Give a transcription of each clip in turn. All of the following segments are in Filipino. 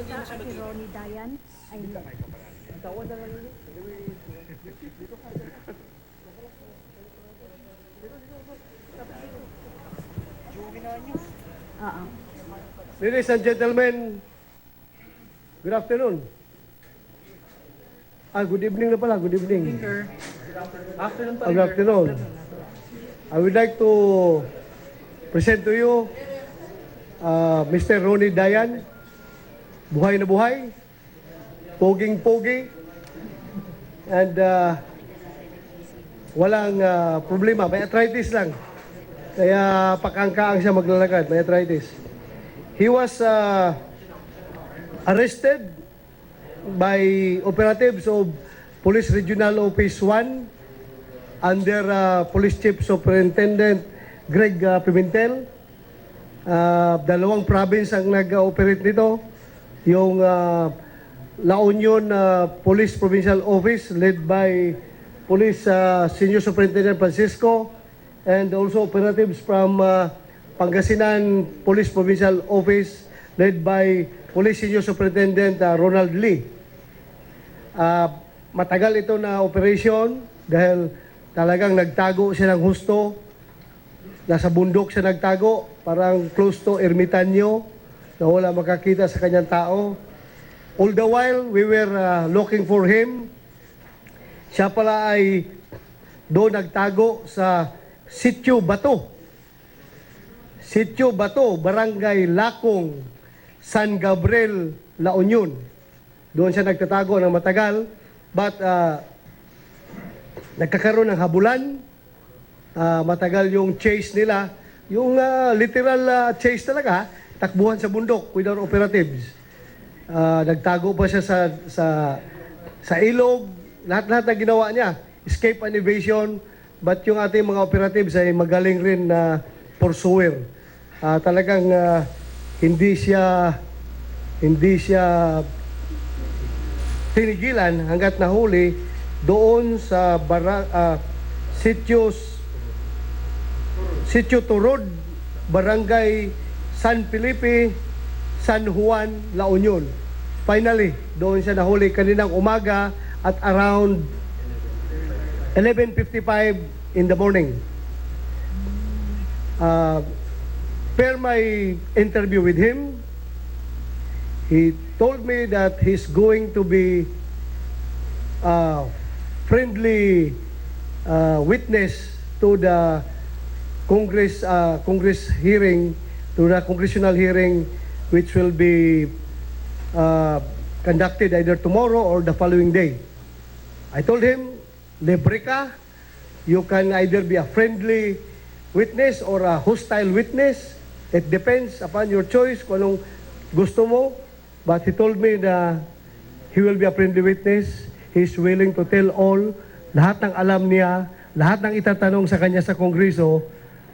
Si Ronnie Dayan ay Oo. Ladies and gentlemen, good afternoon. Good evening na pala. Good evening. Afternoon Good afternoon. I would like to present to you Mr. Ronnie Dayan. Buhay na buhay. Poging-pogi. And walang problema. May arthritis lang. Kaya pakangkaang siya maglalakad. May arthritis. He was arrested by operatives of Police Regional Office 1 under Police Chief Superintendent Greg Pimentel. Dalawang province ang nag-operate nito. Yung La Union Police Provincial Office led by Police Senior Superintendent Francisco and also operatives from Pangasinan Police Provincial Office led by Police Senior Superintendent Ronald Lee. Matagal ito na operation dahil talagang nagtago siya ng husto. Nasa bundok siya nagtago, parang close to ermitanyo na wala makakita sa kanyang tao. All the while, we were looking for him. Siya pala ay doon nagtago sa Sitio Bato. Sitio Bato, Barangay Lakong, San Gabriel, La Union. Doon siya nagtatago ng matagal. But nagkakaroon ng habulan. Matagal yung chase nila. Yung literal chase talaga, takbuhan sa bundok with our operatives. Nagtago pa siya sa ilog. Lahat-lahat na ginawa niya. Escape and evasion. But yung ating mga operatives ay magaling rin na pursuer. Talagang hindi siya tinigilan hanggat nahuli doon sa Sitio Turod, Barangay San Felipe, San Juan, La Union. Finally, doon siya nahuli kaninang umaga at around 11:55 in the morning. Per my interview with him, he told me that he's going to be friendly witness to the Congress hearing, to the congressional hearing, which will be conducted either tomorrow or the following day. I told him, libre ka. You can either be a friendly witness or a hostile witness. It depends upon your choice kung anong gusto mo. But he told me na he will be a friendly witness. He's willing to tell all. Lahat ng alam niya, lahat ng itatanong sa kanya sa Kongreso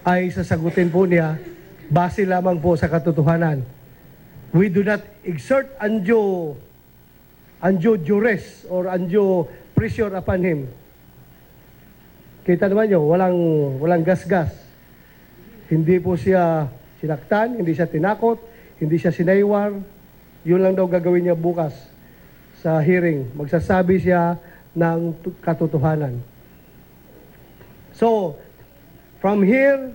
ay sasagutin po niya base lamang po sa katotohanan. We do not exert undue duress or undue pressure upon him. Kita naman nyo, walang gas-gas. Hindi po siya sinaktan, hindi siya tinakot, hindi siya sinaywar. Yun lang daw gagawin niya bukas sa hearing. Magsasabi siya ng katotohanan. So, from here,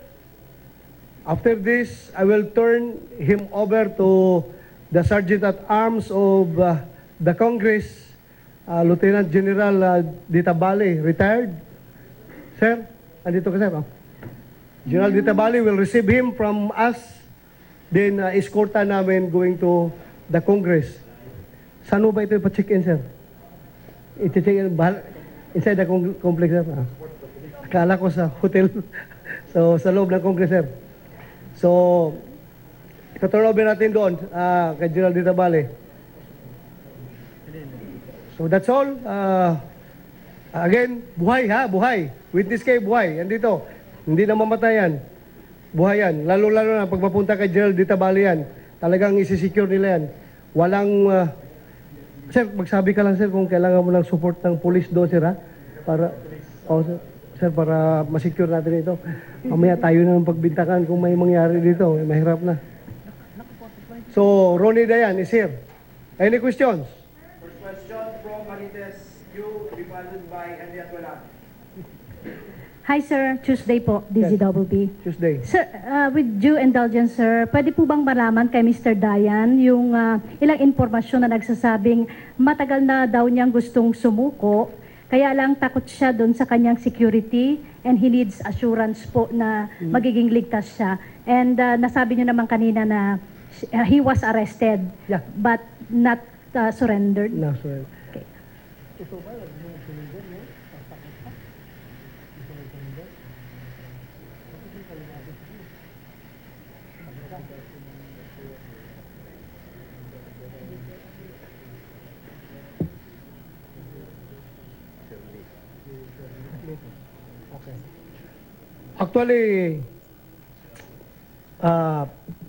after this, I will turn him over to the Sergeant at Arms of the Congress, Lieutenant General Ditabali, retired. Sir, andito ka, sir. General Ditabali will receive him from us, then escorta namin going to the Congress. Saan ba ito ipa-check-in, sir? I-check-in inside the complex, sir. Akala ko sa hotel. So, sa loob ng Congress, sir. So, ito-turn over natin doon kay General Ditabali. So, that's all. Again, buhay ha, buhay. Witness kayo, buhay. Andito. Hindi na mamatayan. Buhay yan. Lalo-lalo na pag mapunta kay General Ditabali yan. Talagang isi-secure nila yan. Walang... sir, magsabi ka lang, sir, kung kailangan mo ng support ng police doon, sir, ha? Para... Oh, sir, para masecure natin ito. Mamaya tayo na ng pagbintakan kung may mangyari dito. Mahirap na. So, Ronnie Dayan is here. Any questions? First question from Marites Q, be followed by Andy Atwala. Hi sir, Tuesday po, DZWB. Tuesday. Sir, with due indulgence sir, pwede po bang malaman kay Mr. Dayan yung ilang impormasyon na nagsasabing matagal na daw niyang gustong sumuko, kaya lang takot siya doon sa kanyang security and he needs assurance po na magiging ligtas siya. And nasabi niyo naman kanina na he was arrested Yeah. but not surrendered. No, sorry. Okay. Actually,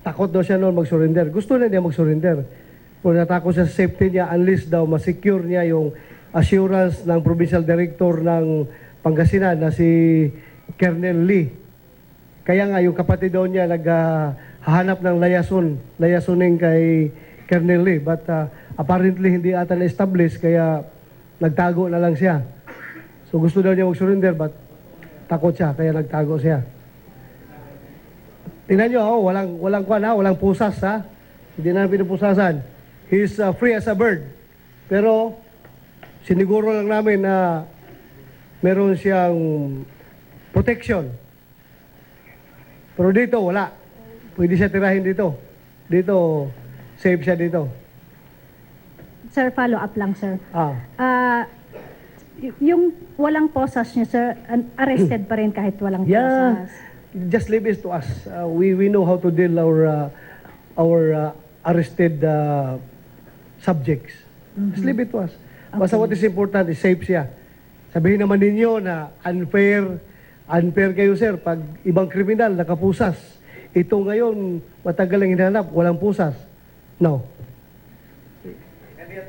takot daw siya noon mag-surrender. Gusto na niya mag-surrender. Pero natakot siya sa safety niya unless daw ma-secure niya yung assurance ng provincial director ng Pangasinan na si Colonel Lee. Kaya nga yung kapatid daw niya naghahanap ng layasuning kay Colonel Lee. But apparently hindi ata na-establish kaya nagtago na lang siya. So gusto daw niya mag-surrender but takot siya, kaya nagtago siya. Tingnan nyo, walang pusas, ha? Hindi na pinupusasan. He's free as a bird. Pero, siniguro lang namin na meron siyang protection. Pero dito, wala. Pwede siya tirahin dito. Dito, safe siya dito. Sir, follow up lang sir. Ah, Yung walang posas niya, sir, arrested pa rin kahit walang yeah. posas. Just leave it to us. We know how to deal our arrested subjects. Just leave it to us. Basta what is important is safe siya. Sabihin naman ninyo na unfair kayo sir pag ibang kriminal nakapusas. Ito ngayon matagal ang hinahanap, walang pusas. No.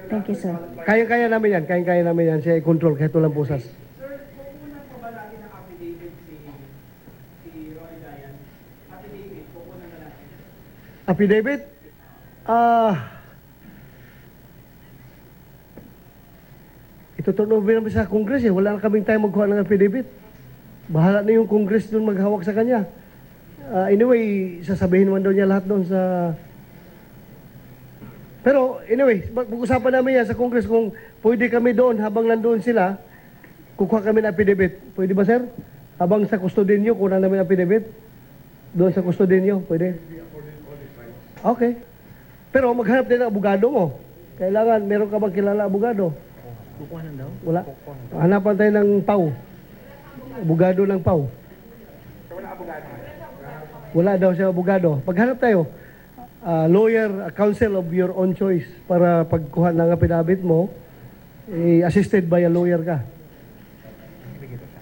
Thank you, sir. Kaya-kaya namin yan. Siya i-control kahit walang pusas. Sir, kukunan pa ba natin ng affidavit si Ronnie Dayan? Affidavit, kukunan na natin. Affidavit? Ito turnover namin sa Congress eh. Wala na kaming time magkuha ng affidavit. Bahala na yung Congress doon maghawak sa kanya. Anyway, sasabihin naman daw niya lahat doon sa... Pero anyway, pag-usapan namin yan sa Congress kung pwede kami doon habang nandoon sila, kukuha kami ng affidavit. Pwede ba sir? Habang sa kustodinyo, kuha namin affidavit? Doon sa kustodinyo, pwede? Okay. Pero maghanap din ng abogado mo. Kailangan, meron ka bang kilala abogado? Kukuhanan daw? Wala. Hanapan tayo ng PAW. Abogado ng PAW. Wala abogado. Wala daw siya abogado. Paghanap tayo, lawyer, counsel of your own choice para pagkuha ng affidavit mo, assisted by a lawyer ka.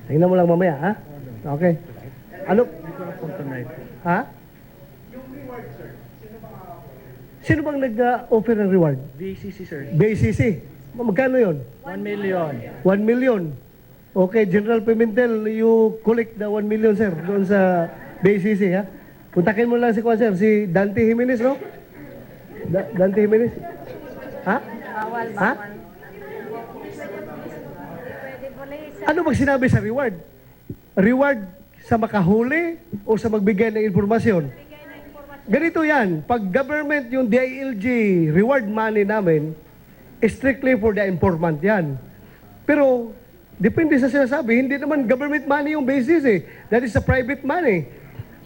Tingnan mo lang mamaya, ha? Okay. Ano? Ha? Sino bang nag-offer ng reward? BCC, sir. BCC. Magkano yon? 1 million. 1 million. Okay, General Pimentel, you collect the 1 million, sir, doon sa BCC, ha? Puntakin mo lang si Kwan, sir, si Dante Jimenez, no? Dante Jimenez? Ha? Ha? Ano bang sinabi sa reward? Reward sa makahuli o sa magbigay ng informasyon? Ganito yan, pag government yung DILG reward money namin, strictly for the informant yan. Pero, depende sa sinasabi, hindi naman government money yung basis eh. That is a private money.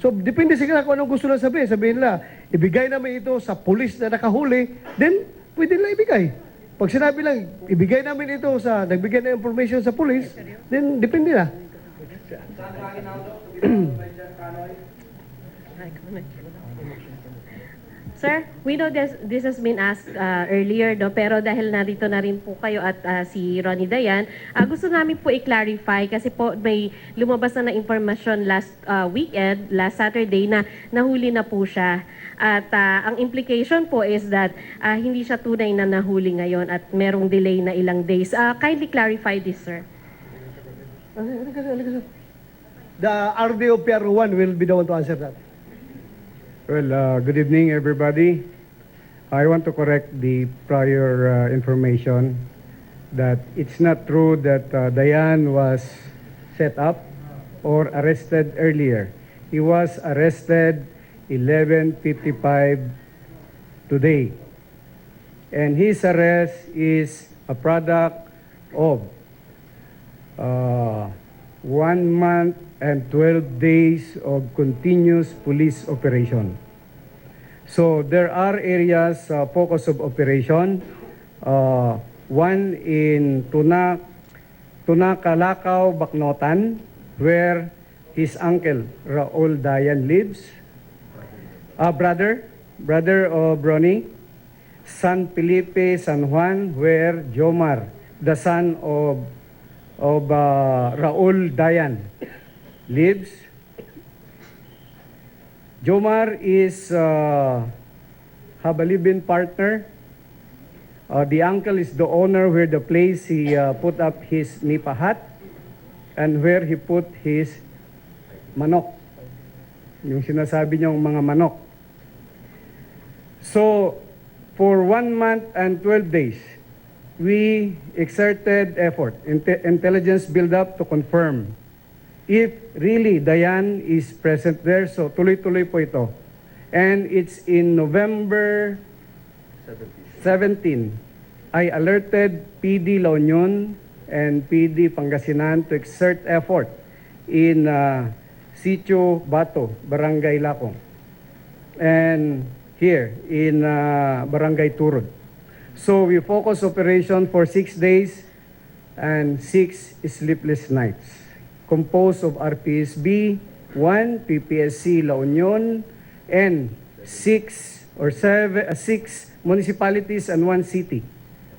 So, depende sila kung anong gusto na sabihin. Sabihin nila, ibigay namin ito sa pulis na nakahuli, then, pwede nila ibigay. Pag sinabi lang, ibigay namin ito sa, nagbigay na information sa pulis, then, depende na. Sir, we know this has been asked earlier, no? Pero dahil narito na rin po kayo at si Ronnie Dayan, gusto namin po i-clarify kasi po may lumabas na informasyon last weekend, last Saturday, na nahuli na po siya. At ang implication po is that hindi siya tunay na nahuli ngayon at merong delay na ilang days. Kindly clarify this, sir. The RDO PR1 will be the one to answer that. Well, good evening, everybody. I want to correct the prior information that it's not true that Dayan was set up or arrested earlier. He was arrested 11:55 today. And his arrest is a product of 1 month and 12 days of continuous police operation. So there are areas focus of operation. One in Tunakalakaw, Bacnotan, where his uncle Raul Dayan lives. Brother of Ronnie. San Felipe, San Juan, where Jomar, the son of Raul Dayan, lives. Jomar is have a live-in partner. The uncle is the owner where the place he put up his nipa hut and where he put his manok. Yung sinasabi niyong mga manok. So, for 1 month and 12 days, we exerted effort, intelligence build-up to confirm if really Dayan is present there. So tuloy-tuloy po ito. And it's in November 17, I alerted PD La Union and PD Pangasinan to exert effort in Sitio Bato, Barangay Lakong. And here in Barangay Turod. So we focus operation for 6 days and 6 sleepless nights. Composed of RPSB, 1 PPSC La Union, and 6 municipalities and 1 city.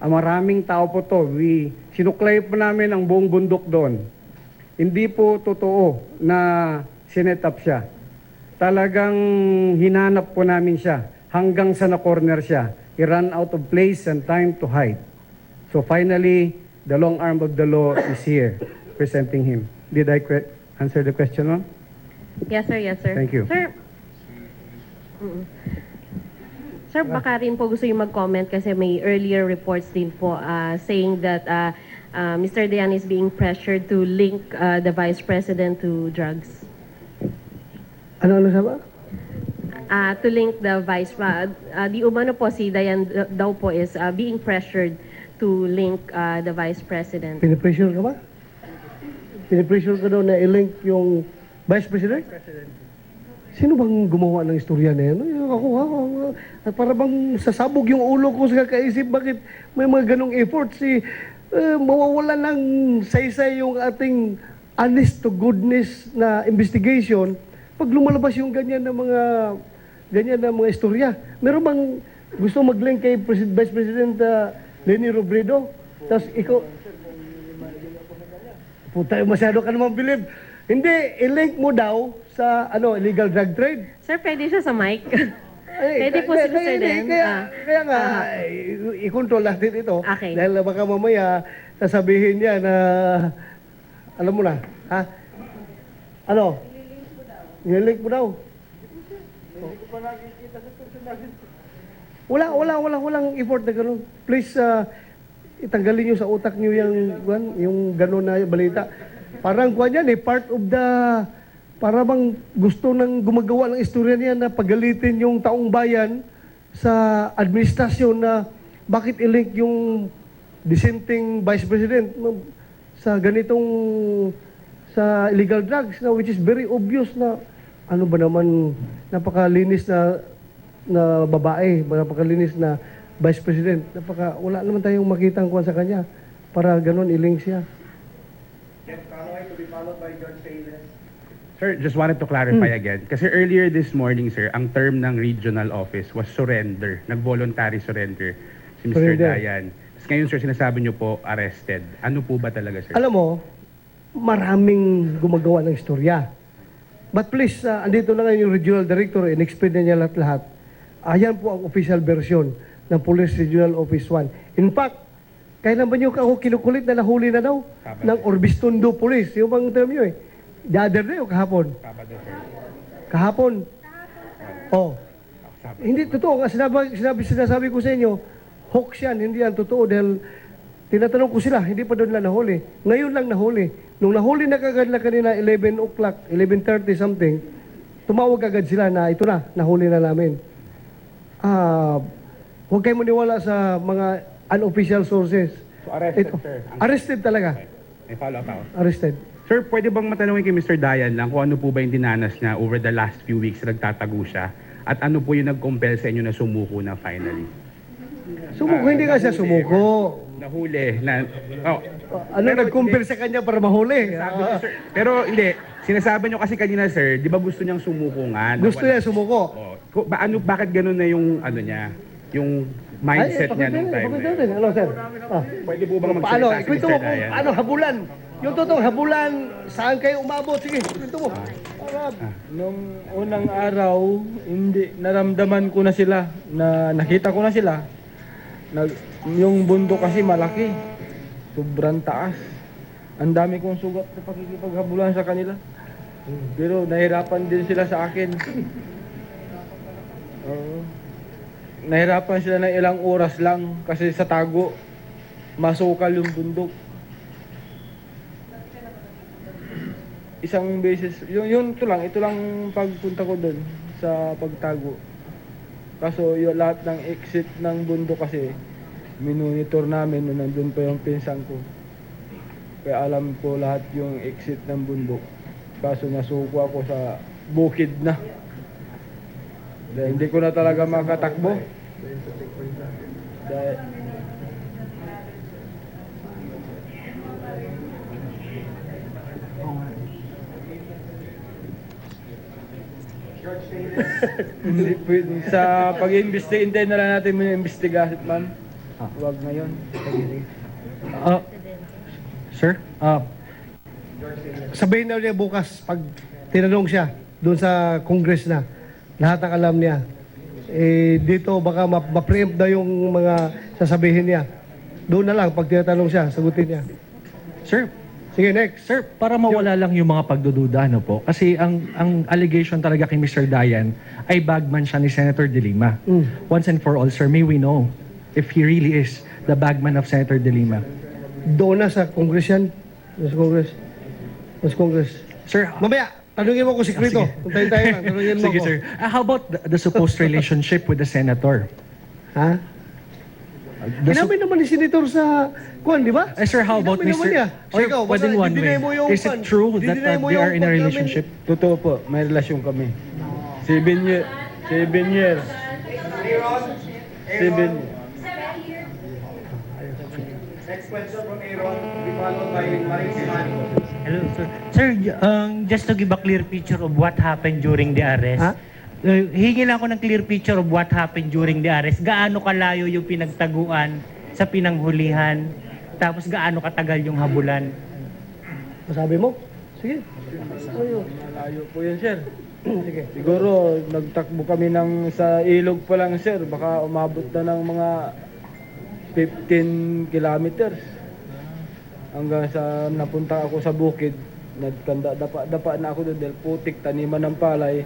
Maraming tao po to. Sinuklay po namin ang buong bundok doon. Hindi po totoo na sinet up siya. Talagang hinanap po namin siya hanggang sa na-corner siya. He ran out of place and time to hide. So finally, the long arm of the law is here, presenting him. Did I answer the question, ma'am? Yes, sir. Yes, sir. Thank you. Sir, Sir, baka rin po gusto yung mag-comment kasi may earlier reports din po saying that Mr. Dayan is being pressured to link the Vice President to drugs. Ano sabi? To link the Vice di umano po si Dayan daw po is being pressured to link the Vice President. Pinipressure ka ba? Pinipressure ka daw na i-link yung Vice President? Sino bang gumawa ng istorya na yan? Ako, para bang sasabog yung ulo ko sa kakaisip, bakit may mga ganong efforts? Mawawala ng saysay yung ating honest to goodness na investigation pag lumalabas yung ganyan na mga istorya. Meron bang gusto mag-link kay Vice President Leni Robredo? Tapos ikaw, puta, masyado ka naman bilib. Hindi, i-link mo daw sa illegal drug trade. Sir, pwede siya sa mic. Ay, Pwede po si Mr. Dan. Kaya nga, i-control natin ito. Okay. Dahil baka mamaya, sasabihin niya na, alam mo na, ha? Ano? I-link mo daw. Walang effort na gano'n. Please, itanggalin niyo sa utak niyo yung gano'n na balita. Parang kuha niyan part of the, para bang gusto nang gumagawa ng istorya niya na pagalitin yung taong bayan sa administrasyon na bakit i-link yung dissenting Vice President sa ganitong, sa illegal drugs na which is very obvious na ano ba naman, napakalinis na babae, napakalinis na Vice President, wala naman tayong makitang kuha sa kanya para ganon i-link siya. Sir, just wanted to clarify again. Kasi earlier this morning, sir, ang term ng regional office was surrender. Nag-voluntary surrender si Mr. Surrender. Dayan. Tapos ngayon, sir, sinasabi niyo po arrested. Ano po ba talaga, sir? Alam mo, maraming gumagawa ng istorya. But please, andito na ngayon yung regional director, in-explain na niya lahat-lahat. Ayan po ang official version ng Police Regional Office 1. In fact, kailan ba niyo ako kinukulit na nahuli na daw ng Orbistondo Police? Yung bang term niyo The other day o kahapon? Sabado, sir. Kahapon. Oh. Hindi totoo. Sinasabi ko sa inyo, hoax yan, hindi yan totoo dahil tinatanong ko sila, hindi pa doon lang nahuli. Ngayon lang nahuli. Nung nahuli na kagad na kanina, 11 o'clock, 11:30 something, tumawag agad sila na ito na, nahuli na namin. Huwag kayo maniwala sa mga unofficial sources. So arrested, Ito, sir. arrested talaga. May follow-up ako. Arrested. Sir, pwede bang matanongin kay Mr. Dayan lang kung ano po ba yung dinanas niya over the last few weeks na nagtatago siya? At ano po yung nag-compel sa inyo na sumuko na finally? Sumuko, hindi ka siya sumuko. Nahuli na... Oh, Ano nag-compel sa kanya para mahuli? sabi niyo, sir, pero hindi, sinasabi niyo kasi kanina, sir, di ba gusto niyang sumuko nga? na Gusto wala- niya sumuko. Oh, bakit ganun na yung ano niya? Yung mindset niya nung time na yun? Ano, sir? Pwede po bang Paano? magsalita si Kwento Mr. mo kung Dayan? ano, habulan. Yung totoong habulan, saan kayo umabot? Sige, kwento mo. Arab. Nung unang araw, hindi naramdaman ko na sila, na nakita ko na sila. Yung bundok kasi malaki. Sobrang taas. Ang dami kong sugat na pakikipaghabulan sa kanila. Pero nahirapan din sila sa akin. Oo. Nahirapan sila ng ilang oras lang kasi sa tago, masukal yung bundok. Isang beses, ito lang pagpunta ko doon sa pagtago. Kaso yung lahat ng exit ng bundok kasi, minonitor namin nung nandun pa yung pinsan ko. Kaya alam ko lahat yung exit ng bundok. Kaso nasuko ako sa bukid na. Dahil hindi ko na talaga makatakbo. Dahil hindi pwede. Sa pag-iimbestiga, hindi na lang natin mag-iimbestiga, man. Huwag ngayon. Sir, Sabihin na niya bukas, pag tinanong siya doon sa Congress na, lahat ng alam niya. Dito baka ma-preempt na yung mga sasabihin niya. Doon na lang, pag tinatanong siya, sagutin niya. sir, Sige, next. sir, para mawala lang yung mga pagdududa, ano po? Kasi ang allegation talaga kay Mr. Dayan ay bagman siya ni Senator De Lima. Once and for all, sir, may we know if he really is the bagman of Senator De Lima. Doon na sa Congress yan. Sa Congress. Sa Congress. Sir, Mamaya, tanungin mo kung sikreto. Kung tayo lang, tanungin mo sige ko. sir. How about the supposed relationship with the senator? Ha? Inamin naman ni Senator sa Kwan, di ba? Sir, how about Inamin naman Mr. niya. Sir, Ikaw, baka pwedeng one didinay way. mo yung Is Kwan. it true that Didinay mo they yung are in a pagkamin. relationship? totoo po, may relasyon kami. 7 years. 7 years. 7 years. Next question from Aaron, be followed by Maring Simani. Hello, sir. Sir, just to give a clear picture of what happened during the arrest. Ha? Hingi lang ako ng clear picture of what happened during the arrest. Gaano kalayo yung pinagtaguan sa pinanghulihan? Tapos gaano katagal yung habulan? Masabi mo? Sige. Malayo po yun, sir. Sige. Siguro, nagtakbo kami sa ilog pa lang, sir. Baka umabot na ng mga 15 kilometers. Hanggang sa napunta ako sa bukid, dapa na ako doon dahil putik, taniman ng palay.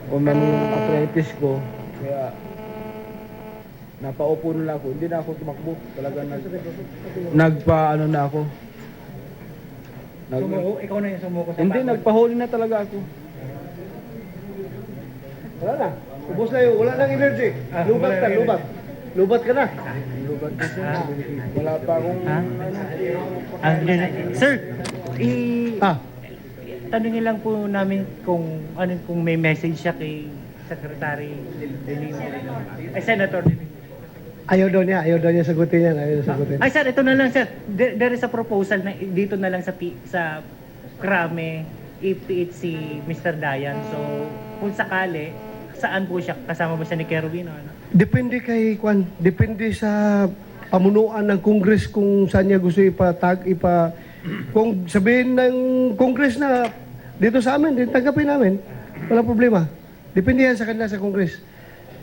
Umano yung arthritis ko. Kaya, napaupo na lang ako. Hindi na ako tumakbo. Talaga nagpa-ano na ako. Ikaw na yung sumuko sa Hindi, nagpahuli na talaga ako. Wala na. Ubus na yun. Wala nang energy. Lubat ka, lubat. Lubat ka na. Lubat ko, sir. Wala pa akong... Sir, Ah, tanungin lang po namin kung may message siya kay Secretary De Lima. Senator De Lima. ayaw daw niya sagutin yan. Ayaw niya sagutin. Ay sir, ito na lang sir. There is a proposal na dito na lang sa Krame ipiit si Mr. Dayan. So, kung sakali, saan po siya? Kasama ba siya ni Kerwin? Ano? Depende kay Kwan. Depende sa pamunuan ng Congress kung saan niya gusto kung sabihin ng Congress na dito sa amin, tanggapin namin. Wala problema. Depende yan sa kanila sa Congress.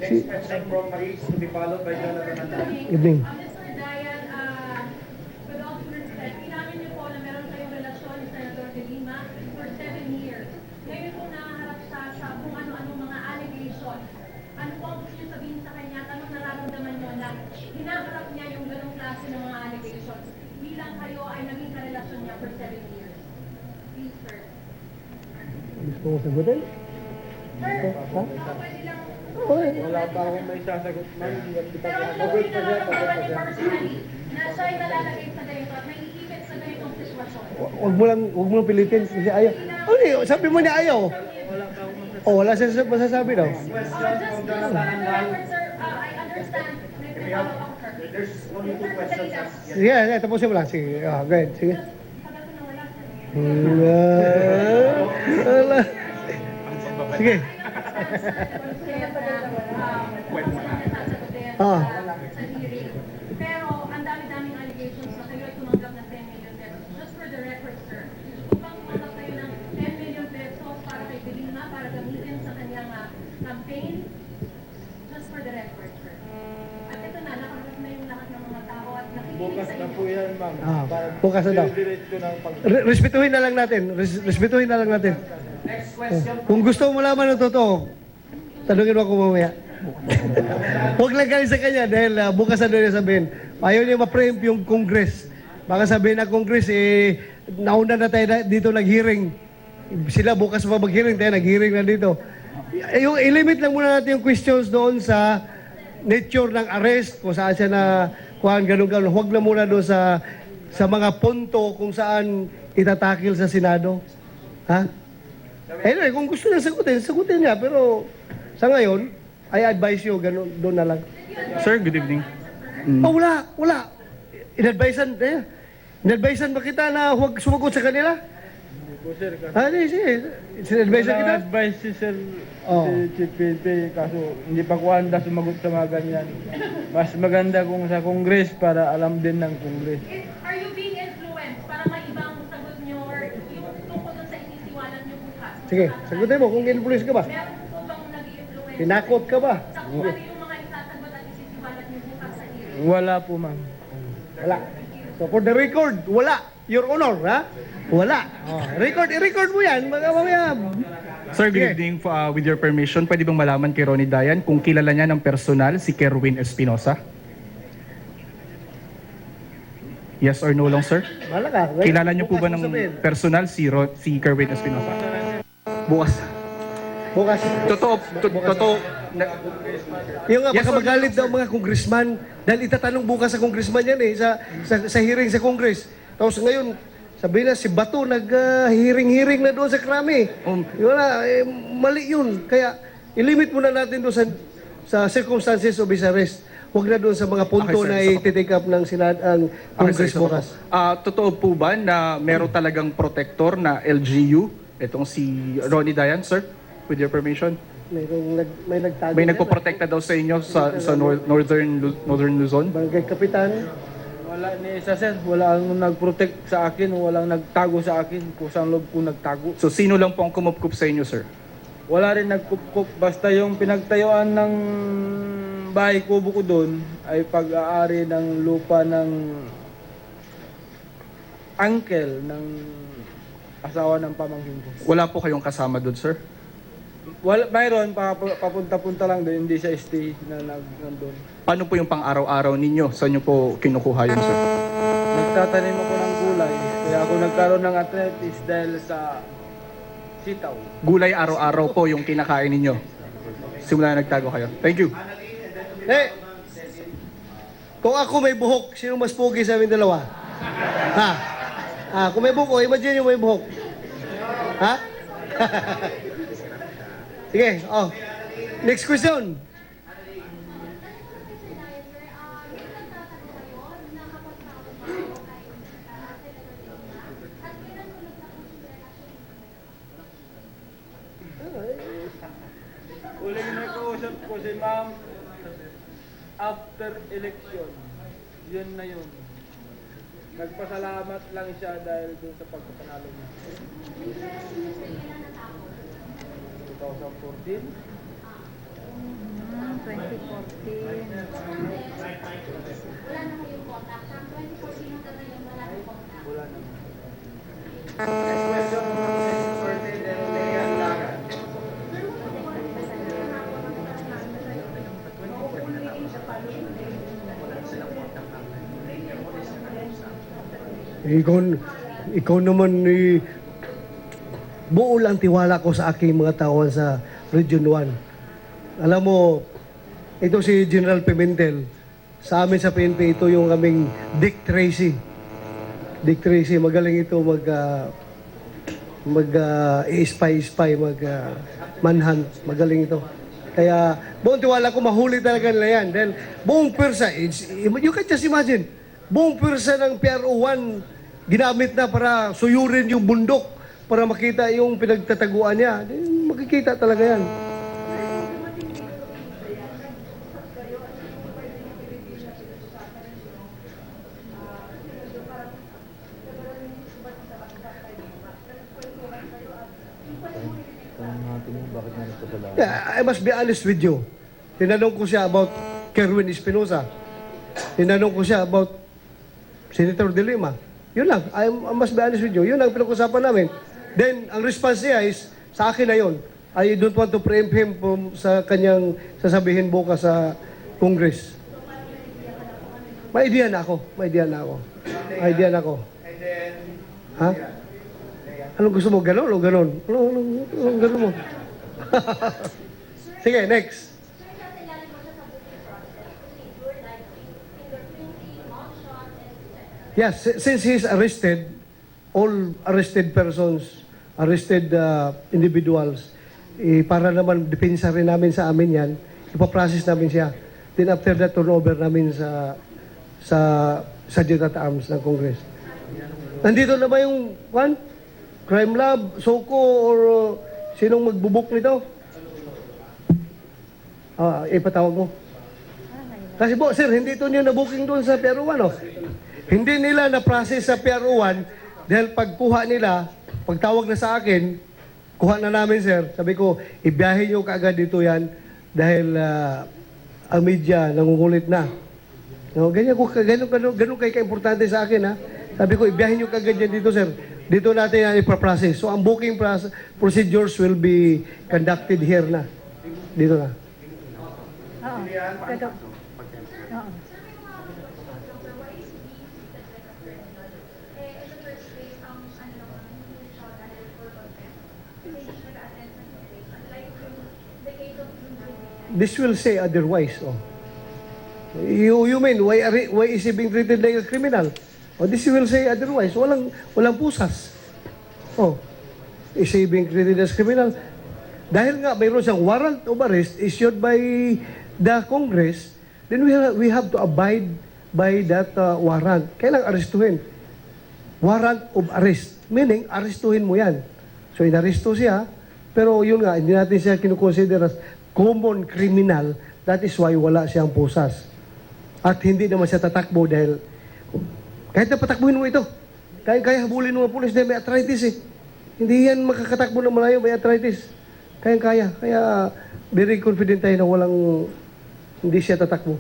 Next question from Maris, to be followed by Jonathan Andal. Evening. Mr. Dayan, with all due respect, inamin niyo po na meron kayong relasyon ni Senator De Lima for 7 years. Ngayon po naharap sa kung ano-ano mga allegation. Ano po Kung sagutin? Ha? Okay. Wala pa akong may sasagot, ma'am. Hindi pa pagod pa siya, pagod pa siya. na siya ay nalalagay sa ganito at may iipit sa ganitong sitwasyon. Wag mo lang pilitin kasi ayaw. Ano sabi mo niya ayaw. Oh, wala siya masasabi daw. Just for the record, sir, I understand. May follow up, sir. There's only two questions. Sige, tapusin mo lang. Sige, go ahead. Sige. Wala. Sige. Ah. Pero ang dami-daming allegations na kayo ay tumanggap ng 10 million pesos. Just for the record, sir, upang tumanggap kayo ng 10 million pesos para kay Delima para gamitin sa kanyang campaign. Just for the record, sir. At ito na, nakagat na yung lahat ng mga tao at nakikinig Bukas sa na inyo. po yan, ma'am. Ah, Para bukas na daw. diretso ng pag... Respetuhin na lang natin. Respetuhin na lang natin. Next question. Kung gusto mo malaman ng totoo, tanungin mo ako mamaya. Huwag lang kayo sa kanya dahil bukas na doon niya sabihin. Ayaw niya ma-preempt yung Congress. Baka sabihin ng Congress, nauna na tayo dito nag-hearing. Sila bukas pa mag-hearing, tayo nag-hearing na dito. Yung i-limit lang muna natin yung questions doon sa nature ng arrest, kung saan siya na kuhaan, ganun-ganun. Huwag na muna doon sa mga punto kung saan itatakil sa Senado. Ha? Anyway, kung gusto niya sagutin niya. Pero sa ngayon, I advise you, ganun, doon na lang. Sir, good evening. Oh, wala. Inadvisean ba kita na huwag sumagot sa kanila? Po, sir, kasi... Sige. Sinadvisean kita? Walang advice si Sir Oh. si Chief PNP, kaso hindi pa ko handa sumagot sa mga ganyan. Mas maganda kung sa Congress para alam din ng Congress. Are you being influenced para may ibang sagot nyo or yung tungkol dun sa inisiwalan nyo bukas? Sige, sagutin mo kung influence ka ba. Meron po bang nag-i-influence? Tinakot ka ba? Sa kung ano yung mga isasagot at isisiwalat nyo bukas sa hearing? Wala po, ma'am. Wala. So for the record, wala. Your Honor, ha? Wala. I-record mo yan. Mamaya. Sir, good Sige. evening. With your permission, pwede bang malaman kay Ronnie Dayan kung kilala niya ng personal si Kerwin Espinosa? Yes or no lang, sir? Wala ka. Kilala niyo po ba Bukas mo sabihin. ng personal si Kerwin Espinosa? Bukas. Bukas. Totoo. Yung nga, Yes, baka sir. magalit daw mga congressman dahil itatanong bukas sa congressman yan sa hearing sa Congress. Tapos ngayon, sabihin na si Bato nag-hearing na doon sa Krami. Wala, mali yun. Kaya ilimit muna natin doon sa circumstances of his arrest. Huwag na doon sa mga punto Okay, sir. na i-take up ng ang Congress sir, bukas. totoo po ba na meron talagang protector na LGU? Itong si Ronnie Dayan, sir? With your permission? May nagtago. May nagpoprotekta daw sa inyo sa Northern Luzon? Barangay Kapitan. Wala ni isa, sir. Wala ang nag-protect sa akin, walang nagtago sa akin kung saan loob ko nagtago. So sino lang po ang kumupkup sa inyo, sir? Wala rin nagkup-kup. Basta yung pinagtayuan ng bahay kubo ko doon ay pag-aari ng lupa ng uncle ng asawa ng pamangkin ko. Wala po kayong kasama doon, sir? Wala, mayroon, papunta-punta lang doon, hindi siya stay na nandun. Paano po yung pang-araw-araw ninyo? Saan nyo po kinukuha yun, sir? Nagtatanim ako ng gulay, kaya ako nagkaroon ng arthritis dahil sa sitaw. Gulay araw-araw po yung kinakain ninyo. Simula na nagtago kayo. Thank you. Kung ako may buhok, sino mas pogi sa aming dalawa? Ha? Kung may buhok, imagine yung may buhok. Ha? Sige, next question. Uling nakausap ko si ma'am after election. Yun na yun. Nagpasalamat lang siya dahil dun sa pagkapanalo niya. 2014? 2014. Wala na. Next question, Mrs. Ortiz and Leah Lara. Ikaw naman buo lang tiwala ko sa aking mga tauhan sa Region 1. Alam mo, ito si General Pimentel. Sa amin sa PNP, ito yung aming Dick Tracy. Dick Tracy, magaling ito i-spy, manhunt. Magaling ito. Kaya, buong tiwala ko, mahuli talaga nila yan. Dahil buong pwersa, you can just imagine, buong pwersa ng PRO1, ginamit na para suyurin yung bundok, para makita yung pinagtataguan niya. Makikita talaga yan. Yeah, I must be honest with you. Tinanong ko siya about Kerwin Espinosa. Tinanong ko siya about Senator De Lima. Yun lang. I must be honest with you. Yun lang pinag-usapan namin. Then, ang response niya is, sa akin na yun. I don't want to preempt him sa kanyang sasabihin bukas sa Congress. May idea na ako. Ha? Anong gusto mo? Ganon o ganon? Anong ganon mo? Sige, next. Yes, since he's arrested, all arrested persons, arrested individuals, para naman depensa rin namin sa amin yan, ipaprocess namin siya. Then after that, turnover namin sa Sergeant at Arms ng Congress. Nandito na ba yung Crime Lab, Soko, or sinong magbubuk nito? Ipatawag mo. Kasi po, sir, hindi ito nyo na-booking doon sa PRO1, no? Hindi nila na-process sa PRO1 dahil pagkuha nila, pagtawag na sa akin, kuha na namin, sir. Sabi ko, ibiyahin nyo kaagad dito yan dahil ang media nangungulit na. No, ganyan kay ka-importante sa akin, ha? Sabi ko, ibiyahin nyo kaagad yan dito, sir. Dito natin yan ipaprocess. So, ang booking procedures will be conducted here na. Dito na. This will say otherwise. Oh. You mean, why is he being treated like a criminal? Oh, this will say otherwise. Walang pusas. Oh, is he being treated as criminal? Dahil nga mayroon siyang warrant of arrest issued by the Congress, then we have to abide by that warrant. Kailang arestuhin? Warrant of arrest. Meaning, arestuhin mo yan. So, inaresto siya, pero yun nga, hindi natin siya kinukonsider as common criminal. That is why wala siyang pusas. At hindi naman siya tatakbo dahil kahit na patakbuhin mo ito, kaya habulin mo ang pulis dahil may arthritis eh. Hindi yan makakatakbo ng malayo, may arthritis. Kaya. Kaya very confident tayo na hindi siya tatakbo.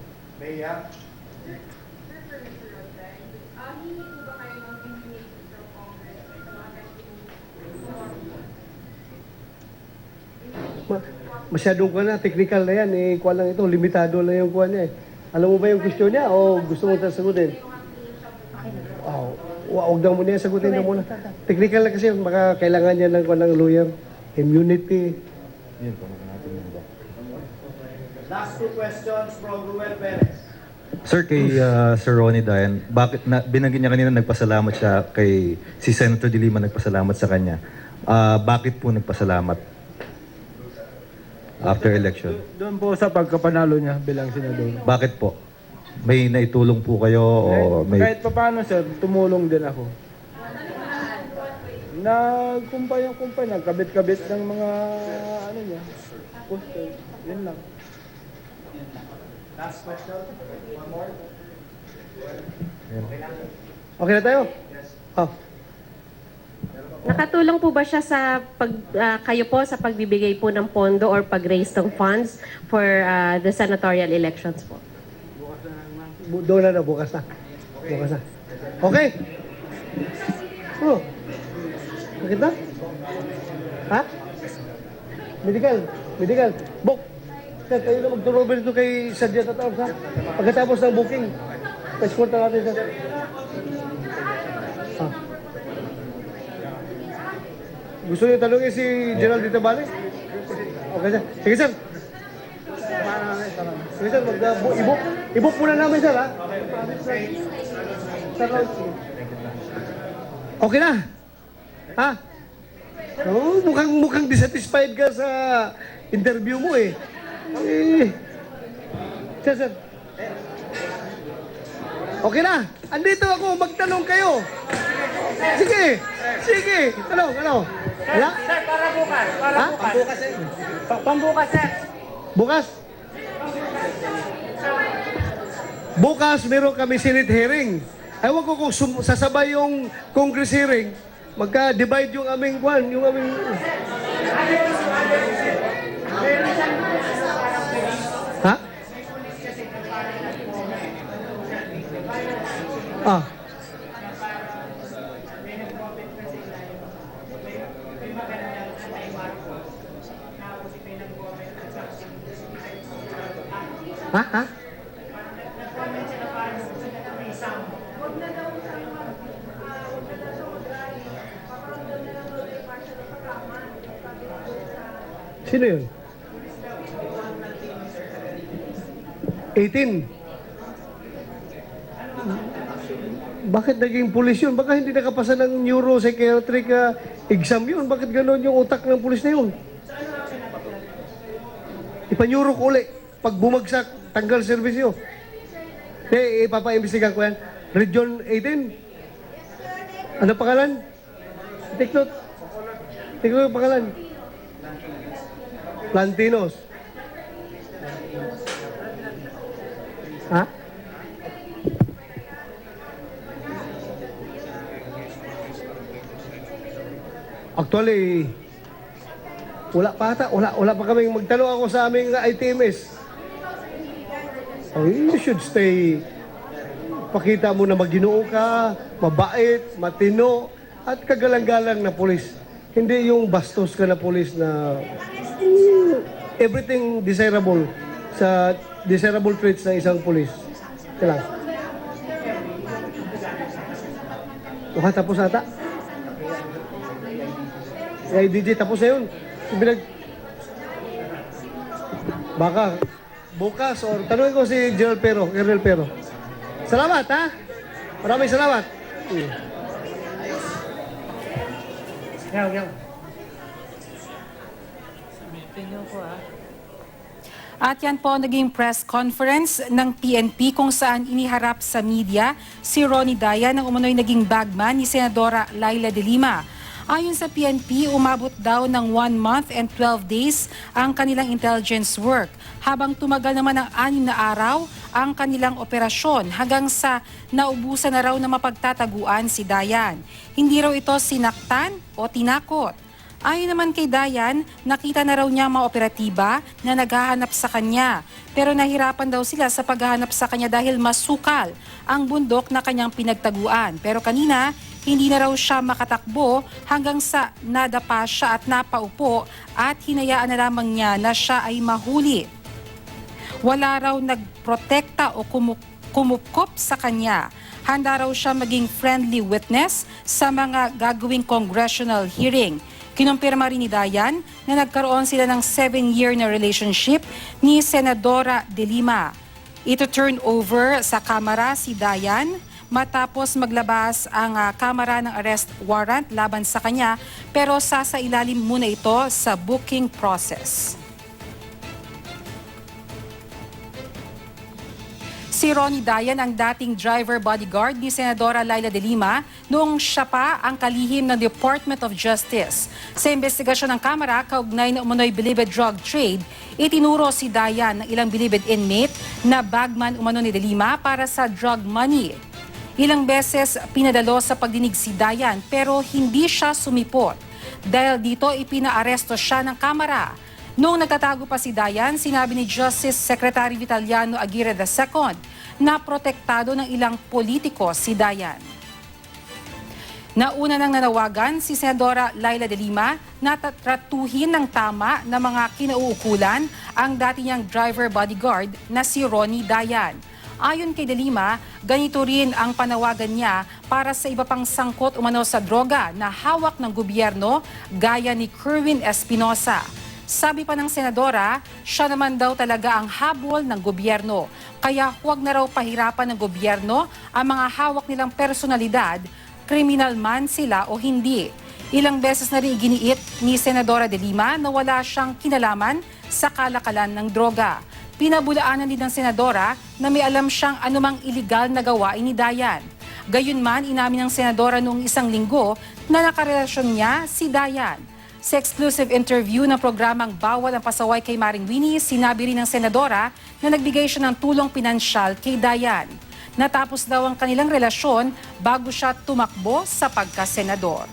Masyadong technical na yan. Kuha lang ito, limitado lang yung kuha niya eh. Alam mo ba yung question niya o gusto mo sagutin? Huwag daw muna yan, sagutin na muna. Technical na kasi, baka kailangan niya ng lawyer. Immunity. Last two questions from Ruel Perez. Sir, kay Sir Ronnie Dayan, bakit binanggit niya kanina nagpasalamat siya kay si Senator De Lima, nagpasalamat sa kanya. Bakit po nagpasalamat after election? Doon po sa pagkapanalo niya bilang senador. Bakit po? May naitulong po kayo o may... Kahit pa paano, sir, tumulong din ako. Nagkumpay, nagkabit-kabit ng mga niya, poster. Yun lang. Last question. One more. Okay na tayo? Oh. Nakatulong po ba siya sa kayo po sa pagbibigay po ng pondo or pag-raise ng funds for the senatorial elections po? Doon na, bukas na. Okay. Oh. Nakita? Ha? Medical. Book. Sir, kayo na mag-turnover ito kay Sergeant at Arms, ha? Pagkatapos ng booking, pa-escort na natin, sir. Gusto niyo tanungin si General Dito Bale? Okay, sir. Sige, sir. Sige, sir. I-book muna namin, sir, ha? Okay na? Ha? Oh, mukhang dissatisfied ka sa interview mo, eh. Sir. Okay na. Andito ako. Magtanong kayo. Sige. Ano? Wala? Sir, para bukas. Ha? Pambukas, sir. Bukas? Bukas, meron kami Senate hearing. Ewan ko kung sasabay yung Congress hearing, magka-divide yung aming kwan, yung aming... Ha? Ah. Ha? Sino yun? 18. Bakit naging pulis yun? Baka hindi nakapasa ng neuropsychiatric exam yun. Bakit gano'n yung utak ng pulis na yun? Ipa-neuro ko uli. Pag bumagsak, tanggal servisyo. Ipapa-imbestigan ko yan. Region 18. Ano pangalan? Take note yung pangalan. Plantinos. Ha? Actually, wala pa kaming magtanong ako sa aming ITMS. Oh, you should stay. Pakita mo na maginoo ka, mabait, matino, at kagalang-galang na pulis. Hindi yung bastos ka na pulis na everything desirable sa desirable traits ng isang pulis. Kailang. Tapos ata. Ay, DJ, tapos na yun. Baka bukas or tanungin ko si Colonel Pero. Salamat, ha? Maraming salamat. Yaw. At yan po naging press conference ng PNP kung saan iniharap sa media si Ronnie Dayan ng umano'y naging bagman ni Senadora Laila de Lima. Ayon sa PNP, umabot daw ng 1 month and 12 days ang kanilang intelligence work, habang tumagal naman ng 6 na araw ang kanilang operasyon hanggang sa naubusan na raw na mapagtataguan si Dayan. Hindi raw ito sinaktan o tinakot. Ayon naman kay Dayan, nakita na raw niya mga operatiba na naghahanap sa kanya. Pero nahirapan daw sila sa paghahanap sa kanya dahil masukal ang bundok na kanyang pinagtaguan. Pero kanina, hindi na raw siya makatakbo hanggang sa nadapa siya at napaupo at hinayaan na lamang niya na siya ay mahuli. Wala raw nagprotekta o kumupkop sa kanya. Handa raw siya maging friendly witness sa mga gagawing congressional hearing. Kinumpirma rin ni Dayan na nagkaroon sila ng 7-year na relationship ni Senadora de Lima. Ito turn over sa Kamara si Dayan matapos maglabas ang Kamara ng arrest warrant laban sa kanya, pero sasailalim muna ito sa booking process. Si Ronnie Dayan ang dating driver bodyguard ni Senadora Laila de Lima noong siya pa ang kalihim ng Department of Justice. Sa investigasyon ng Kamara, kaugnay na umano'y bilibid drug trade, itinuro si Dayan ng ilang bilibid inmate na bagman umano ni de Lima para sa drug money. Ilang beses pinadalo sa pagdinig si Dayan pero hindi siya sumipot. Dahil dito ipinaaresto siya ng Kamara. Noong nagtatago pa si Dayan, sinabi ni Justice Secretary Vitaliano Aguirre II na protektado ng ilang politiko si Dayan. Nauna nang nanawagan si Senadora Laila de Lima na tratuhin ng tama na mga kinauukulan ang dati niyang driver bodyguard na si Ronnie Dayan. Ayon kay De Lima, ganito rin ang panawagan niya para sa iba pang sangkot umano sa droga na hawak ng gobyerno gaya ni Kerwin Espinosa. Sabi pa ng senadora, siya naman daw talaga ang habol ng gobyerno. Kaya huwag na raw pahirapan ng gobyerno ang mga hawak nilang personalidad, kriminal man sila o hindi. Ilang beses na rin iginiit ni Senadora De Lima na wala siyang kinalaman sa kalakalan ng droga. Pinabulaanan din ng senadora na may alam siyang anumang iligal na gawain ni Dayan. Gayunman, inamin ng senadora noong isang linggo na nakarelasyon niya si Dayan. Sa exclusive interview ng programang Bawal ang Pasaway kay Maring Winnie, sinabi rin ng senadora na nagbigay siya ng tulong pinansyal kay Dayan. Natapos daw ang kanilang relasyon bago siya tumakbo sa pagkasenador.